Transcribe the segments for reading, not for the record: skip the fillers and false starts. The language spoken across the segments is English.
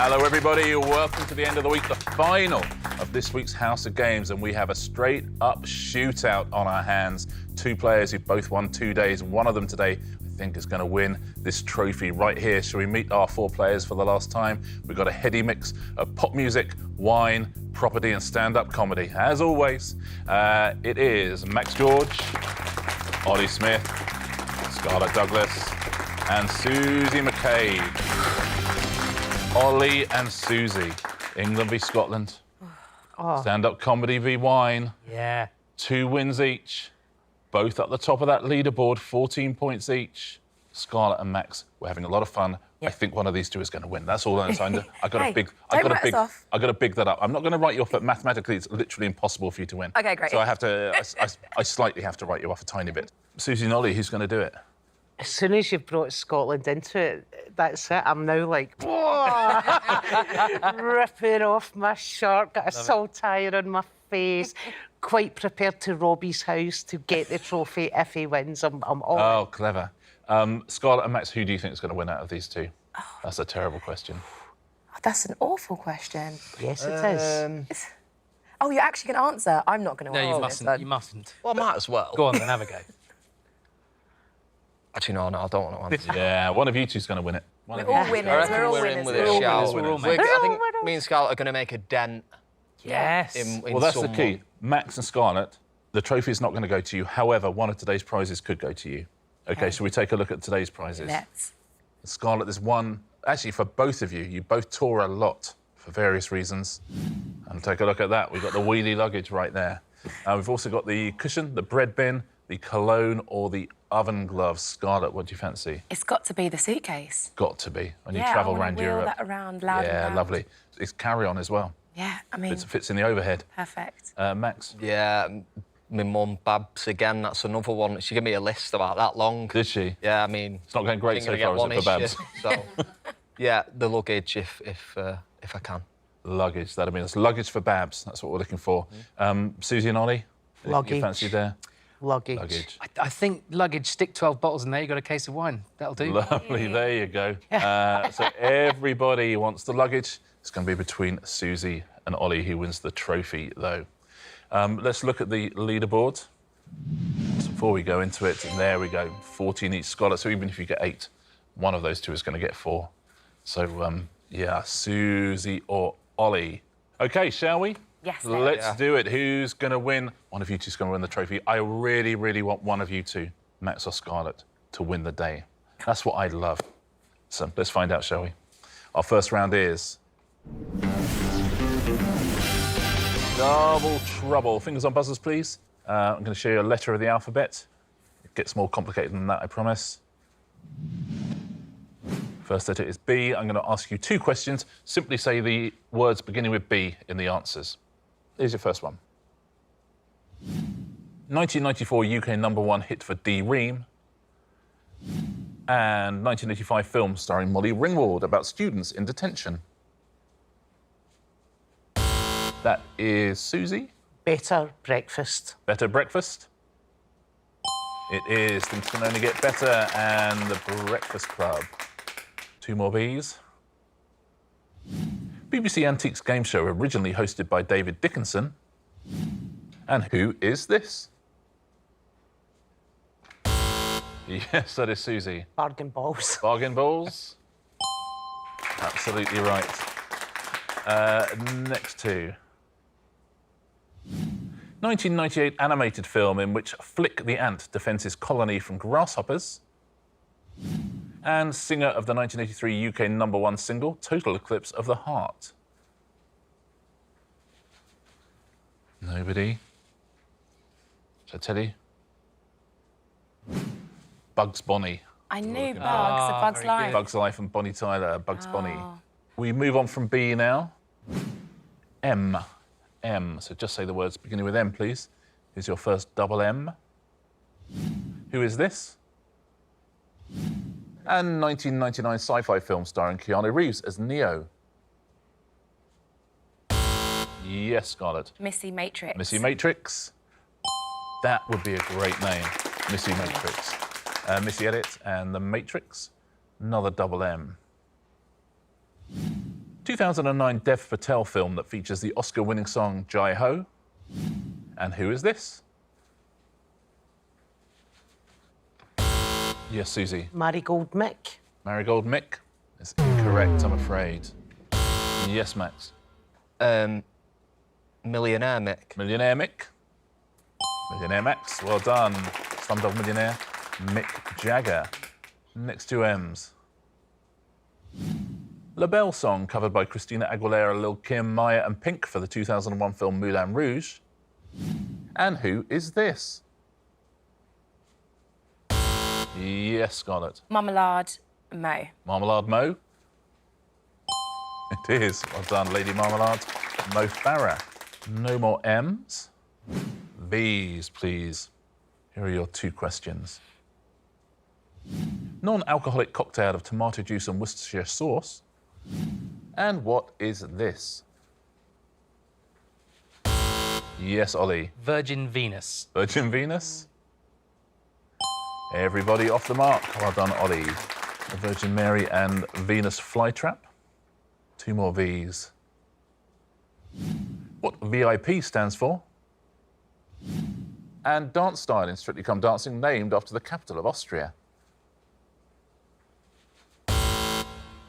Hello, everybody. Welcome to the end of the week, the final of this week's House of Games, and we have a straight-up shootout on our hands. Two players who both won 2 days. One of them today, I think, is going to win this trophy right here. Shall we meet our four players for the last time? We've got a heady mix of pop music, wine, property, and stand-up comedy. As always, it is Max George, Ollie Smith, Scarlett Douglas, and Susie McCabe. Ollie and Susie, England v Scotland. Oh. Stand-up comedy v wine. Yeah. 2 wins each. Both at the top of that leaderboard, 14 points each. Scarlett and Max, we're having a lot of fun. Yeah. I think one of these two is going to win. That's all I'm saying. I got to big that up. I'm not going to write you off, but mathematically, it's literally impossible for you to win. OK, great. So I slightly have to write you off a tiny bit. Susie and Ollie, who's going to do it? As soon as you brought Scotland into it, that's it. I'm now like, ripping off my shirt, got a saltire on my face, quite prepared to rob his house to get the trophy if he wins. I'm all Oh, clever. Scarlett and Max, who do you think is going to win out of these two? That's a terrible question. Oh, that's an awful question. Yes, it is. Oh, you're actually going to answer? I'm not going to answer. No, you mustn't. You mustn't. Well, I might as well. Go on, then, have a go. Actually, no, I don't want to answer. Yeah, one of you two's going to win it. We're all winners. We're all we're winners. in with a shout. winners. I think me and Scarlett are going to make a dent. Yes. In Well, that's the someone. key. Max and Scarlett, the trophy is not going to go to you. However, one of today's prizes could go to you. OK, shall we take a look at today's prizes? Let's. Scarlett, there's one... Actually, for both of you, you both tour a lot for various reasons. And take a look at that. We've got the wheelie luggage right there. We've also got the cushion, the bread bin, the cologne or the oven gloves. Scarlett, what do you fancy? It's got to be the suitcase. Got to be. When you Yeah, travel I wanna around wheel Europe. that around loud and Yeah, loud. lovely. It's carry-on as well. Yeah, I mean... It fits in the overhead. Perfect. Max? Yeah, my mum, Babs, again, that's another one. She gave me a list about that long. Did she? Yeah, I mean... It's not going great so I'm far, gonna is it, for get Babs? one-ish, So, yeah, the luggage if I can. Luggage, that'll mean it's luggage for Babs. That's what we're looking for. Susie and Ollie? Luggage. You fancy there? luggage. Luggage. I think luggage, stick 12 bottles in there, you got a case of wine. That'll do. Lovely, there you go. So everybody wants the luggage. It's going to be between Susie and Ollie who wins the trophy, though. Let's look at the leaderboard. So before we go into it, and there we go, 14 each Scarlett. So even if you get 8, one of those two is going to get 4. So, yeah, Susie or Ollie. OK, shall we? Yes, Let's do it. Who's going to win? One of you two's going to win the trophy. I really, really want one of you two, Max or Scarlett, to win the day. That's what I'd love. So let's find out, shall we? Our first round is... Double trouble. Fingers on buzzers, please. I'm going to show you a letter of the alphabet. It gets more complicated than that, I promise. First letter is B. I'm going to ask you 2 questions. Simply say the words beginning with B in the answers. Here's your first one. 1994 UK #1 hit for Dee Ream. And 1985 film starring Molly Ringwald about students in detention. That is Susie. Better breakfast. Better Breakfast. It is. Things can only get better. And The Breakfast Club. 2 more Bs. BBC Antiques game show originally hosted by David Dickinson. And who is this? Yes, that is Susie. Bargain balls. Bargain Balls. Absolutely right. Next 2. 1998 animated film in which Flick the Ant defends his colony from grasshoppers. And singer of the 1983 UK #1 single, Total Eclipse of the Heart. Nobody? Shall I tell you? Bugs Bunny. I knew Bugs, a Bug's Life. Bugs Life and Bonnie Tyler, Bugs Bunny. We move on from B now. M. M. So just say the words beginning with M, please. Here's your first double M. Who is this? And 1999 sci-fi film starring Keanu Reeves as Neo. Yes, Scarlett. Missy Matrix. Missy Matrix. That would be a great name, Missy Matrix. Missy Edit and The Matrix. Another double M. 2009 Dev Patel film that features the Oscar-winning song Jai Ho. And who is this? Yes, Susie. Marigold Mick. Marigold Mick is incorrect, I'm afraid. Yes, Max. Millionaire Mick. Millionaire Mick. Millionaire Max, well done. Slumdog Millionaire, Mick Jagger. Next two M's. La Belle song covered by Christina Aguilera, Lil Kim, Maya and Pink for the 2001 film Moulin Rouge. And who is this? Yes, Scarlett. Marmalade Mo. Marmalade Mo? It is. Well done, Lady Marmalade. Mo Farah. No more M's. V's, please. Here are your two questions. Non-alcoholic cocktail of tomato juice and Worcestershire sauce. And what is this? Yes, Ollie. Virgin Venus. Virgin Venus? Everybody off the mark. Well done, Ollie. The Virgin Mary and Venus flytrap. Two more V's. What VIP stands for? And dance style in Strictly Come Dancing named after the capital of Austria.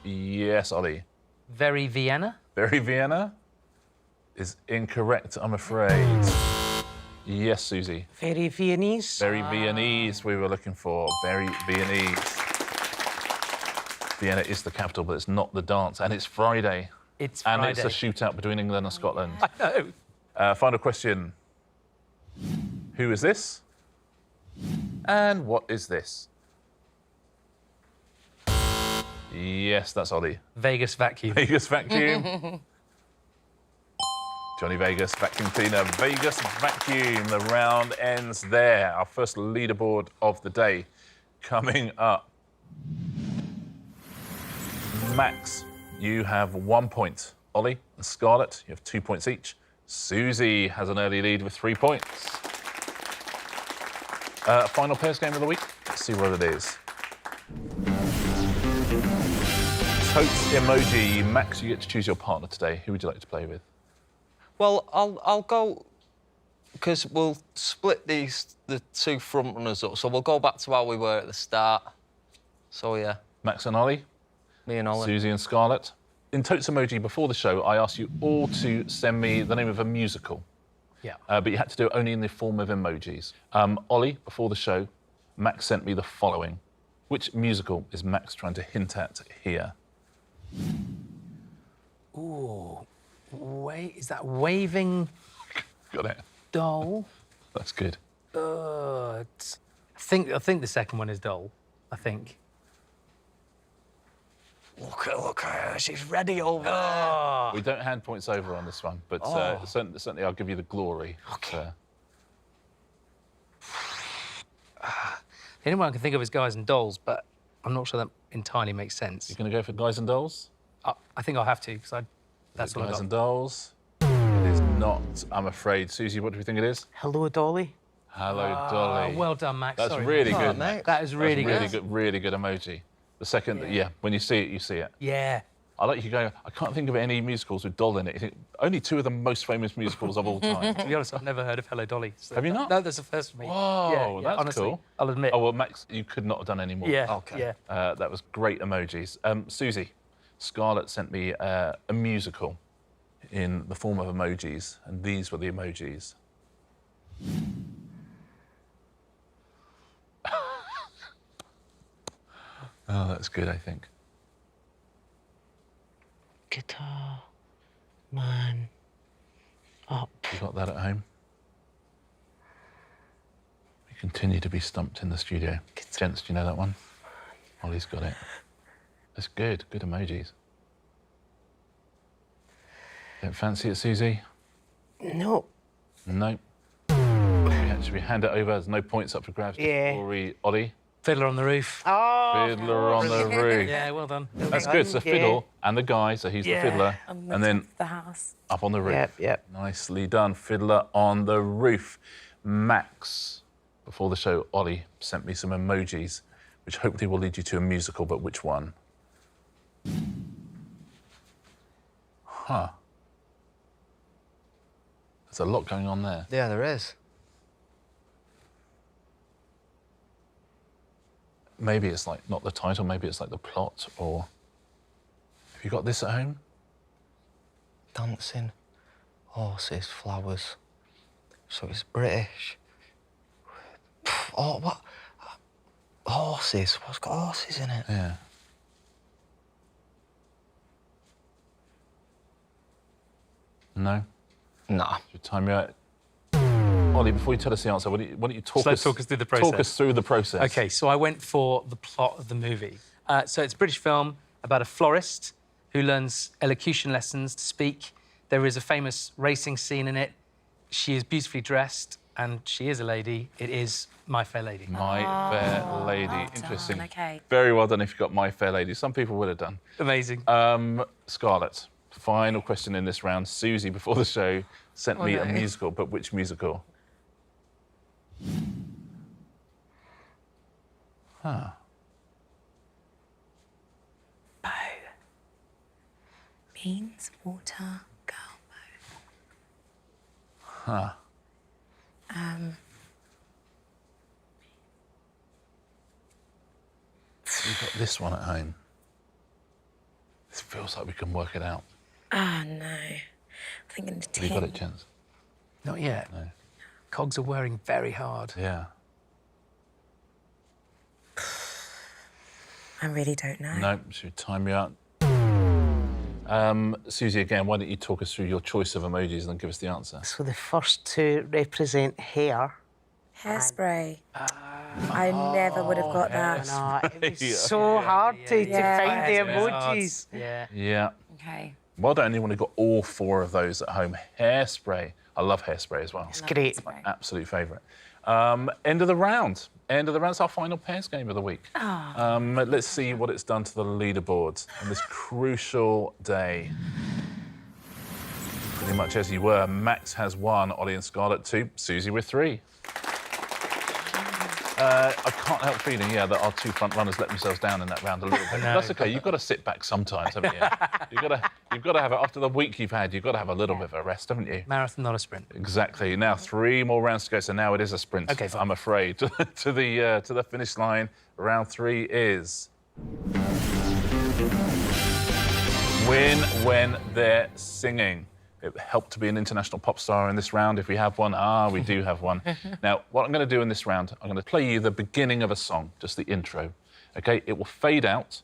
Yes, Ollie. Very Vienna. Very Vienna is incorrect, I'm afraid. Yes, Susie. Very Viennese. Very Viennese we were looking for. Very Viennese. Vienna is the capital, but it's not the dance. And it's Friday. It's And Friday. it's a shootout between England and Scotland. I know. Final question. Who is this? And what is this? Yes, that's Ollie. Vegas Vacuum. Vegas Vacuum. Johnny Vegas, vacuum cleaner. Vegas Vacuum. The round ends there. Our first leaderboard of the day coming up. Max, you have 1 point. Ollie and Scarlett, you have 2 points each. Susie has an early lead with 3 points. Final pairs game of the week. Let's see what it is. Totes emoji. Max, you get to choose your partner today. Who would you like to play with? Well, I'll go because we'll split the two front runners up. So we'll go back to how we were at the start. So yeah, Max and Ollie, me and Ollie. Susie and Scarlett. In Totes emoji before the show, I asked you all to send me the name of a musical. Yeah. But you had to do it only in the form of emojis. Ollie, before the show, Max sent me the following. Which musical is Max trying to hint at here? Ooh. Is that Waving Got it. Doll? That's good. I think the second one is Doll. I think. Look at her. She's ready over there. We don't hand points over on this one, but certainly I'll give you the glory. Okay. The only one I can think of is Guys and Dolls, but I'm not sure that entirely makes sense. You're going to go for Guys and Dolls? I think I'll have to, because that's what I Guys got. and Dolls. It is not, I'm afraid. Susie, what do you think it is? Hello, Dolly. Hello, Dolly. Well done, Max. That's Sorry, really Max. good. mate. That is really That's good. really good emoji. The second, yeah, when you see it, you see it. Yeah. I like you going, I can't think of any musicals with Doll in it. You think, only two of the most famous musicals of all time. To be honest, I've never heard of Hello Dolly. So Have you not? No, that's the first for me. Whoa, yeah, that's honestly, cool. I'll admit. Oh, well, Max, you could not have done any more. yeah. Okay. Yeah. That was great emojis. Susie, Scarlett sent me a musical in the form of emojis, and these were the emojis. Oh, that's good, I think. Guitar. Man. Up. You got that at home? We continue to be stumped in the studio. Gents, do you know that one? Ollie's got it. That's good. Good emojis. Don't fancy it, Susie? No. No. Should we hand it over? There's no points up for grabs. Yeah. Rory, Ollie. Fiddler on the Roof. Oh. Fiddler on the roof. Yeah, well done. That's good. So Yeah. fiddle and the guy, so he's the Yeah. fiddler. And then the house. up on the roof. Yep, yep. Nicely done. Fiddler on the roof. Max, before the show, Ollie sent me some emojis, which hopefully will lead you to a musical, but which one? Huh. There's a lot going on there. Yeah, there is. Maybe it's like not the title, maybe it's like the plot, or... Have you got this at home? Dancing, horses, flowers. So it's British. Oh, what? Horses. What's got horses in it? Yeah. No? Nah. Should time you out? Ollie, before you tell us the answer, why don't you talk Let's talk us through the process. Talk us through the process. Okay, so I went for the plot of the movie. So it's a British film about a florist who learns elocution lessons to speak. There is a famous racing scene in it. She is beautifully dressed, and she is a lady. It is My Fair Lady. My Fair Lady. Interesting. okay. Very well done if you got My Fair Lady. Some people would have done. Amazing. Scarlett, final question in this round. Susie, before the show, sent me a musical, but which musical? Huh. Bow. Beans, water, girl, bow. Huh. You've got this one at home. This feels like we can work it out. Oh, no. I'm thinking the Have you got it, gents? Not yet. No. Cogs are whirring very hard. Yeah. I really don't know. No, should we time you out? Susie, again, why don't you talk us through your choice of emojis and then give us the answer? So the first two represent hair. Hairspray. I never would have got that. No, it was Yeah. so hard to Yeah. find the Yeah. emojis. Yeah. Yeah. Okay. Well done, anyone who got all four of those at home. Hairspray. I love Hairspray as well. It's great. Hairspray. Absolute favourite. End of the round. End of the round. It's our final pairs game of the week. Let's see what it's done to the leaderboard on this crucial day. Pretty much as you were. Max has 1, Ollie and Scarlett 2, Susie with 3. I can't help feeling, that our 2 front runners let themselves down in that round a little bit. know. That's okay. You've got to sit back sometimes, haven't you? You've got to have it after the week you've had. You've got to have a little bit of a rest, haven't you? Marathon, not a sprint. Exactly. Now 3 more rounds to go, so now it is a sprint. Okay, fine. I'm afraid to the finish line. Round 3 is win when they're singing. It helped to be an international pop star in this round if we have one. We do have one. Now, what I'm going to do in this round, I'm going to play you the beginning of a song, just the intro. OK? It will fade out.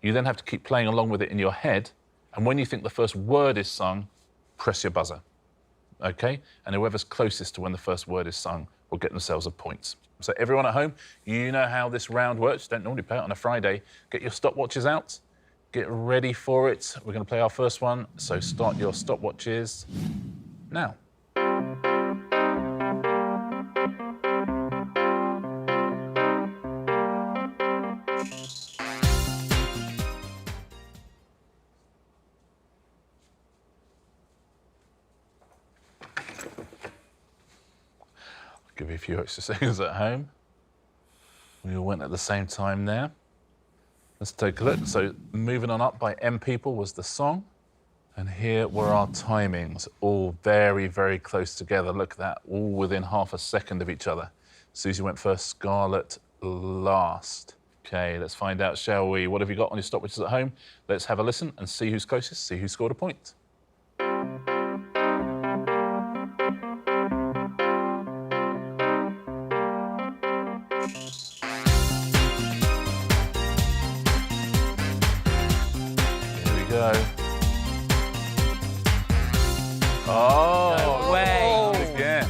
You then have to keep playing along with it in your head. And when you think the first word is sung, press your buzzer. OK? And whoever's closest to when the first word is sung will get themselves a point. So everyone at home, you know how this round works. Don't normally play it on a Friday. Get your stopwatches out. Get ready for it. We're going to play our first one, so start your stopwatches now. I'll give you a few extra seconds at home. We all went at the same time there. Let's take a look. So, Moving On Up by M People was the song. And here were our timings, all very, very close together. Look at that, all within half a second of each other. Susie went first, Scarlett last. OK, let's find out, shall we? What have you got on your stopwatches at home? Let's have a listen and see who's closest, see who scored a point. Here we go. Oh, No way. Again.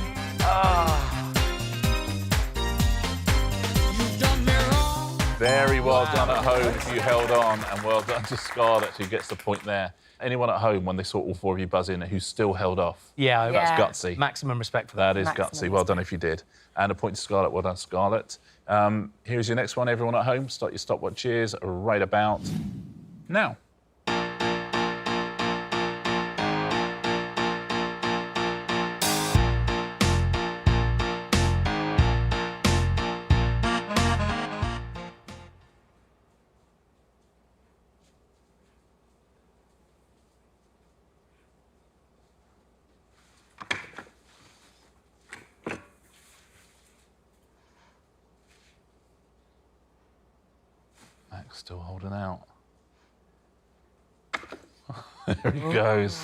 Very well done at home. You held on, and well done to Scarlett, who gets the point there. Anyone at home, when they saw all 4 of you buzz in, who still held off? Yeah, Yeah. That's gutsy. maximum respect for that. That is Maximum gutsy. Well done if you did. And a point to Scarlett. Well done, Scarlett. Here's your next one. Everyone at home, start your stopwatches right about now. Still holding out. There he goes.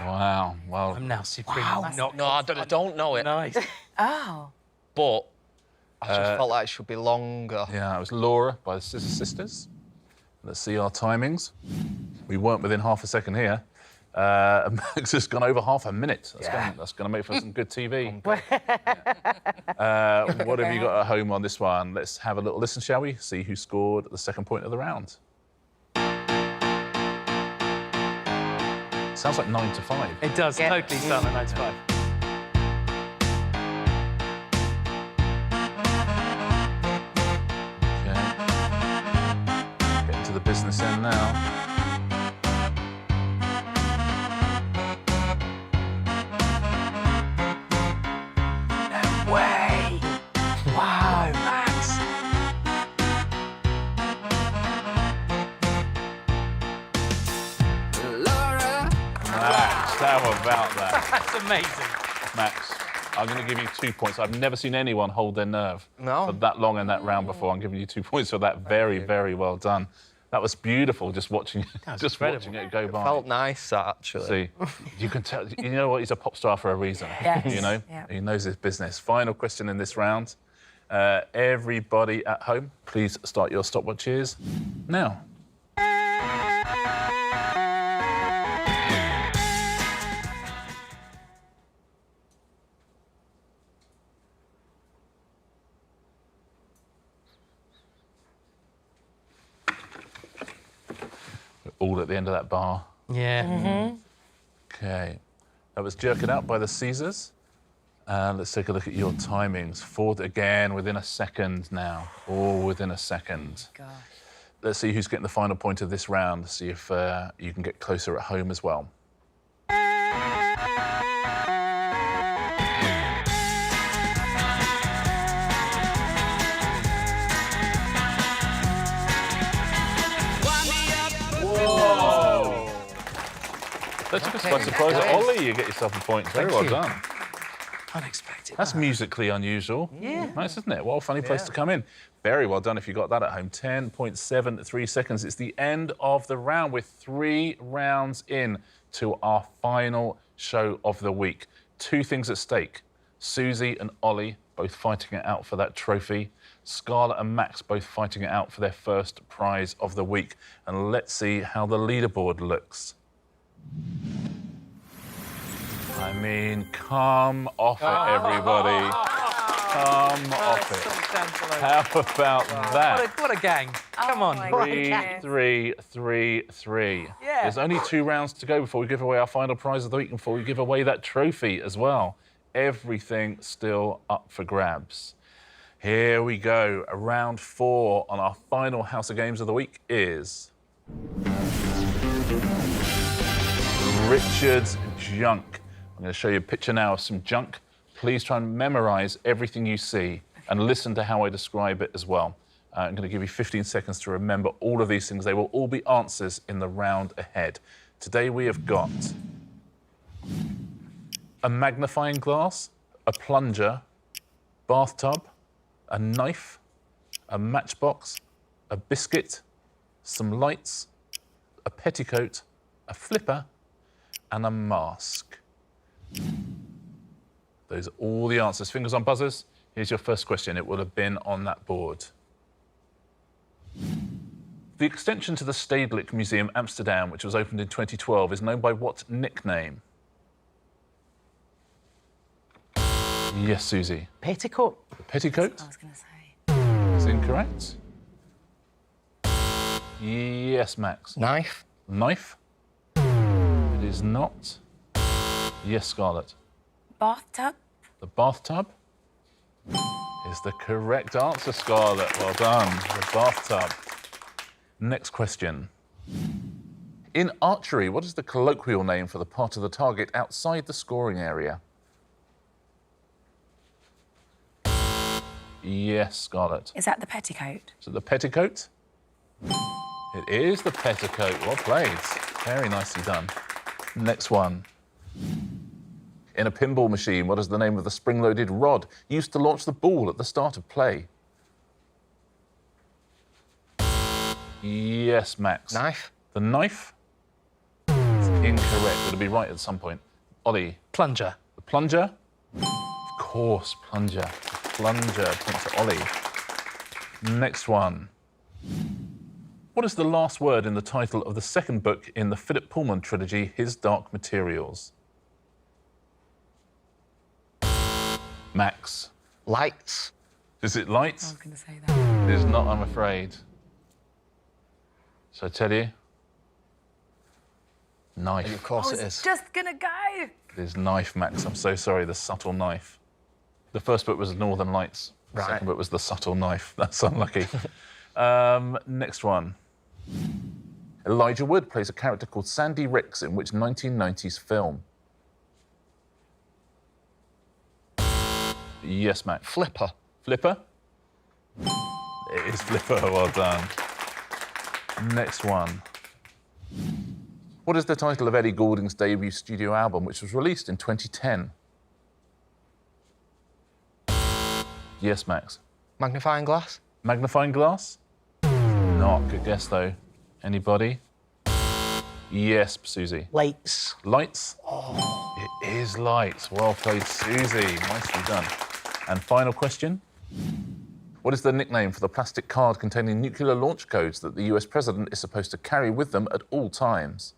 Wow. Well, I'm now supremely not No, I don't know it. Nice. Oh. But I just felt like it should be longer. yeah, it was Laura by the Scissor Sisters. Let's see our timings. We weren't within half a second here. Max has gone over half a minute. That's going to make for some good TV. What have you got at home on this one? Let's have a little listen, shall we? See who scored the second point of the round. Sounds like 9 to 5. It does totally sound like 95. Okay. Getting to the business end now. Way! Wow, Max! Max, how about that? That's amazing. Max, I'm going to give you 2 points. I've never seen anyone hold their nerve No. for that long in that round before. I'm giving you 2 points for that. Very, very well done. That was beautiful, just watching it go by. Felt nice, actually. See, you can tell. You know what? He's a pop star for a reason. Yes. You know, Yeah. he knows his business. Final question in this round. Everybody at home, please start your stopwatches now. All at the end of that bar. Yeah. Okay. That was Jerk It Out by the Caesars. Let's take a look at your timings. Ford again within a second now. All within a second. Gosh. Let's see who's getting the final point of this round. See if you can get closer at home as well. Whoa! That took us by surprise. Ollie, you get yourself a point. Very well done. Unexpected. That's musically unusual. Yeah. Nice, isn't it? What a funny place to come in. Very well done if you got that at home. 10.73 seconds. It's the end of the round. We're 3 rounds in to our final show of the week. 2 things at stake. Susie and Ollie both fighting it out for that trophy. Scarlett and Max both fighting it out for their first prize of the week. And let's see how the leaderboard looks. I mean, come off it, everybody. Come off it. How about that? What a gang. Come on. my 3, goodness. 3, 3, 3. Yeah. There's only 2 rounds to go before we give away our final prize of the week and before we give away that trophy as well. Everything still up for grabs. Here we go. Round 4 on our final House of Games of the week is Richard's Junk. I'm going to show you a picture now of some junk. Please try and memorise everything you see and listen to how I describe it as well. I'm going to give you 15 seconds to remember all of these things. They will all be answers in the round ahead. Today we have got a magnifying glass, a plunger, bathtub, a knife, a matchbox, a biscuit, some lights, a petticoat, a flipper, and a mask. Those are all the answers. Fingers on buzzers. Here's your first question. It will have been on that board. The extension to the Stedelijk Museum Amsterdam, which was opened in 2012, is known by what nickname? Yes, Susie. Petticoat. The petticoat I was going to say. is incorrect. Yes, Max. Knife? Knife? It is not. Yes, Scarlett. Bathtub? The bathtub is the correct answer, Scarlett. Well done. The bathtub. Next question. In archery, what is the colloquial name for the part of the target outside the scoring area? Yes, Scarlett. Is that the petticoat? Is it the petticoat? It is the petticoat. Well played. Very nicely done. Next one. In a pinball machine, what is the name of the spring-loaded rod used to launch the ball at the start of play? Yes, Max. Knife. The knife? It's incorrect. It'll be right at some point. Ollie. Plunger. The plunger? Of course, plunger. Plunger. Point to Ollie. Next one. What is the last word in the title of the second book in the Philip Pullman trilogy, His Dark Materials? Max. Lights. Is it lights? I was going to say that. It is not, I'm afraid. So I tell you? Knife. Of course I it was is. just going to go. It is knife, Max. I'm so sorry, the subtle knife. The first book was Northern Lights. The Right. second book was The Subtle Knife. That's unlucky. Next one. Elijah Wood plays a character called Sandy Ricks in which 1990s film? Yes, Max. Flipper. Flipper? It is Flipper, well done. Next one. What is the title of Ellie Goulding's debut studio album, which was released in 2010? Yes, Max. Magnifying glass. Magnifying glass? Not. Good guess, though. Anybody? Yes, Susie. Lights. Lights? It is lights. Well played, Susie. Nicely done. And final question. What is the nickname for the plastic card containing nuclear launch codes that the US president is supposed to carry with them at all times?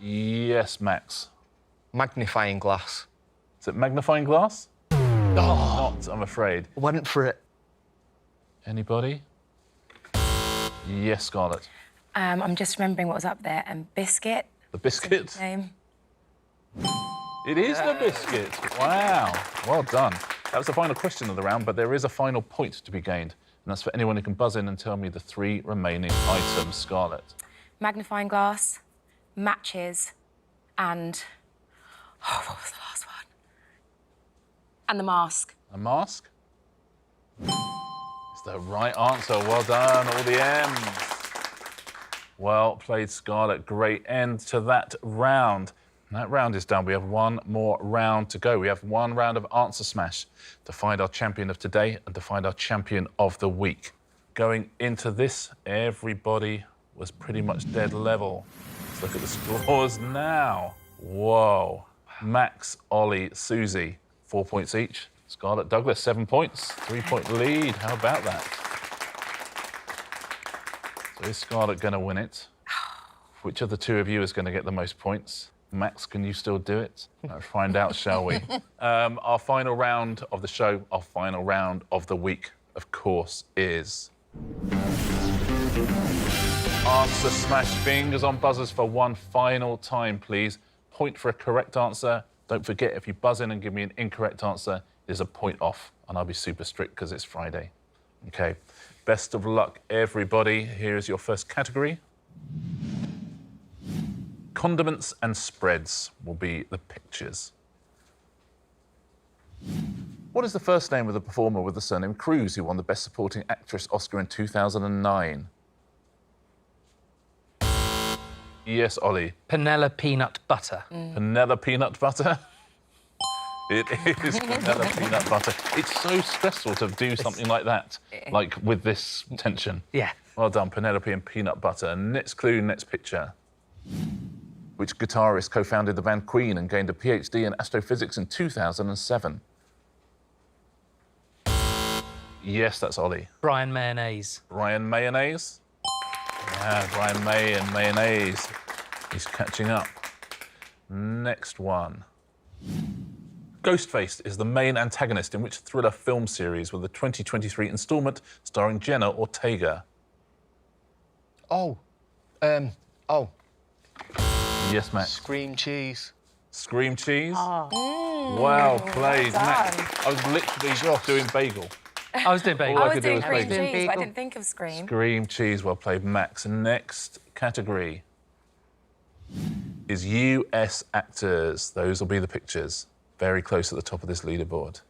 Yes, Max. Magnifying glass. Is it magnifying glass? Not, I'm afraid. Went for it. Anybody? Yes, Scarlett. I'm just remembering what was up there. And biscuit. The biscuit? Name. It is the biscuit. Wow. Well done. That was the final question of the round, but there is a final point to be gained. And that's for anyone who can buzz in and tell me the 3 remaining items. Scarlett. Magnifying glass, matches, and what was the last one? And the mask. A mask? It's the right answer. Well done. All the M's. Well played, Scarlett. Great end to that round. That round is done. We have one more round to go. We have one round of Answer Smash to find our champion of today and to find our champion of the week. Going into this, everybody was pretty much dead level. Let's look at the scores now. Whoa. Max, Ollie, Susie, 4 points each. Scarlett, Douglas, 7 points. 3-point lead. How about that? So is Scarlett going to win it? Which of the two of you is going to get the most points? Max, can you still do it? Let's find out, shall we? Our final round of the show, our final round of the week, of course, is... Answer Smash. Fingers on buzzers for one final time, please. Point for a correct answer. Don't forget, if you buzz in and give me an incorrect answer, there's a point off, and I'll be super strict because it's Friday. Okay. Best of luck, everybody. Here is your first category. Condiments and spreads will be the pictures. What is the first name of the performer with the surname Cruz who won the Best Supporting Actress Oscar in 2009? Yes, Ollie. Panella peanut butter. Panella peanut butter? It is Panella peanut butter. It's so stressful to do something like that, like with this tension. Yeah. Well done, Penelope and peanut butter. Next clue, next picture. Which guitarist co-founded the band Queen and gained a PhD in astrophysics in 2007? Yes, that's Ollie. Brian Mayonnaise. Brian Mayonnaise? Yeah, Brian May and Mayonnaise. He's catching up. Next one. Ghostface is the main antagonist in which thriller film series with the 2023 instalment starring Jenna Ortega? Yes, Max. Scream cheese. Scream cheese? Well played, Max. I was literally just doing bagel. I was doing bagel. All I I was could do doing was cream bagel. cheese, but I didn't think of Scream. Scream cheese, well played, Max. Next category is US actors. Those will be the pictures. Very close at the top of this leaderboard.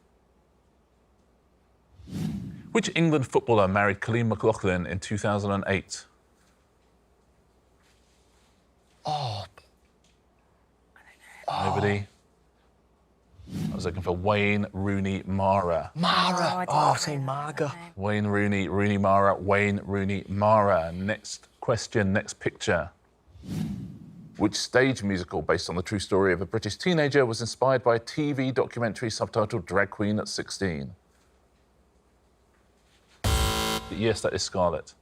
Which England footballer married Colleen McLaughlin in 2008? Nobody? was looking for Wayne Rooney Mara. Mara. I Oh, didn't say know that. Marga. Wayne Rooney, Rooney Mara, Wayne Rooney Mara. Next question, next picture. Which stage musical based on the true story of a British teenager was inspired by a TV documentary subtitled Drag Queen at 16? Yes, that is Scarlett.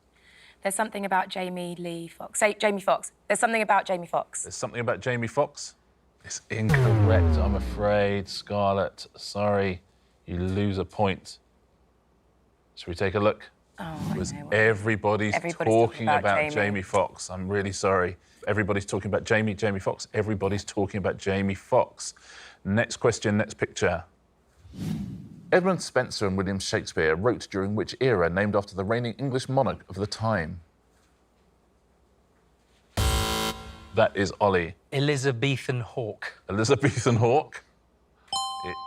There's something about Jamie Lee Fox. Say Jamie Foxx. There's something about Jamie Foxx. There's something about Jamie Foxx. It's incorrect, I'm afraid, Scarlett. Sorry, you lose a point. Should we take a look? Oh, It was I know what- everybody's talking about Jamie. Jamie Foxx. I'm really sorry. Everybody's talking about Jamie Foxx. Everybody's talking about Jamie Foxx. Next question, next picture. Edmund Spenser and William Shakespeare wrote during which era, named after the reigning English monarch of the time? That is Ollie. Elizabethan Hawk. Elizabethan Hawke.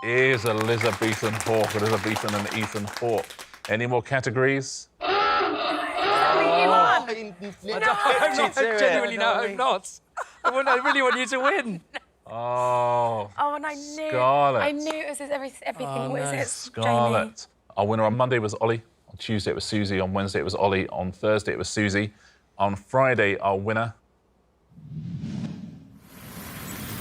It is Elizabethan Hawke. Elizabethan and Ethan Hawke. Any more categories? I genuinely no, I hope not. I really want you to win. Oh, Oh, and I knew. Scarlett. I knew it was everything. What is it? Scarlett. Our winner on Monday was Ollie. On Tuesday it was Susie. On Wednesday it was Ollie. On Thursday it was Susie. On Friday, our winner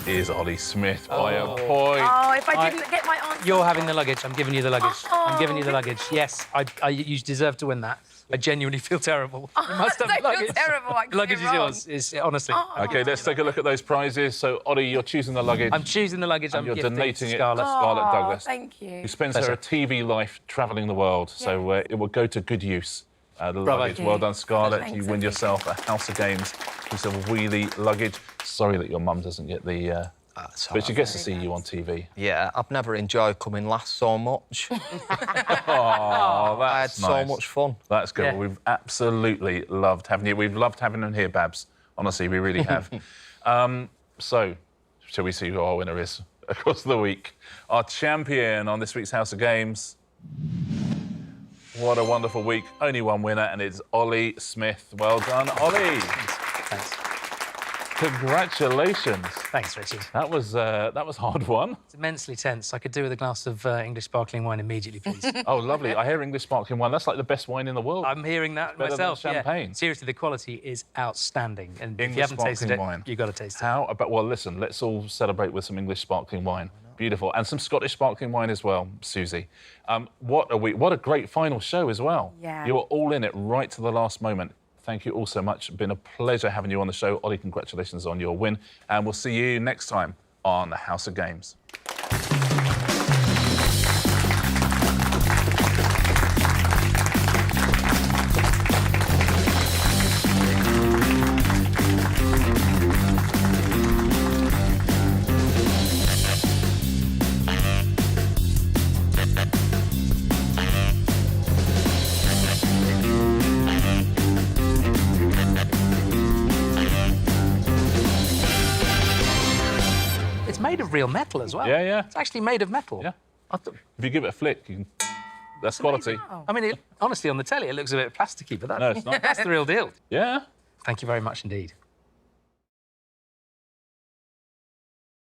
is Ollie Smith by a point. Oh, if I didn't get my answer. You're having the luggage. I'm giving you the luggage. I'm giving you the Oh. luggage. Yes, you deserve to win that. I genuinely feel terrible. You must have I the feel luggage. terrible, I got The luggage it is wrong. yours. Is honestly. Okay, let's take a look at those prizes. So, Ollie, you're choosing the luggage. I'm choosing the luggage. and I'm you're gifting donating to it Scarlett. to Scarlett Oh, Douglas, thank you. who spends her TV life travelling the world. So it will go to good use. The Bravo. luggage. Well done, Scarlett. Thanks, You win thank you. yourself a House of Games piece of wheelie luggage. Sorry that your mum doesn't get the... but she gets to see you on TV. Yeah, I've never enjoyed coming last so much. Oh, I had that's so nice. much fun. That's good. Yeah. We've absolutely loved having you. We've loved having them here, Babs. Honestly, we really have. So, shall we see who our winner is across the week? Our champion on this week's House of Games. What a wonderful week. Only one winner, and it's Ollie Smith. Well done, Ollie. Thanks. Congratulations. Thanks, Richie. That was hard won. It's immensely tense. I could do with a glass of English sparkling wine immediately, please. Oh, lovely. I hear English sparkling wine. That's like the best wine in the world. I'm hearing that Better than myself. champagne. Yeah. Seriously, the quality is outstanding. And if English you haven't tasted it, sparkling wine. you've got to taste it. How about, well, listen, let's all celebrate with some English sparkling wine. Beautiful. And some Scottish sparkling wine as well, Susie. What a week. What a great final show as well. Yeah. You were all in it right to the last moment. Thank you all so much. It's been a pleasure having you on the show. Ollie, congratulations on your win. And we'll see you next time on the House of Games. It's made of real metal as well. Yeah, yeah. It's actually made of metal. Yeah. If you give it a flick, you can... that's quality. I mean, honestly, on the telly, it looks a bit plasticky, but No, it's not. that's the real deal. Yeah. Thank you very much indeed.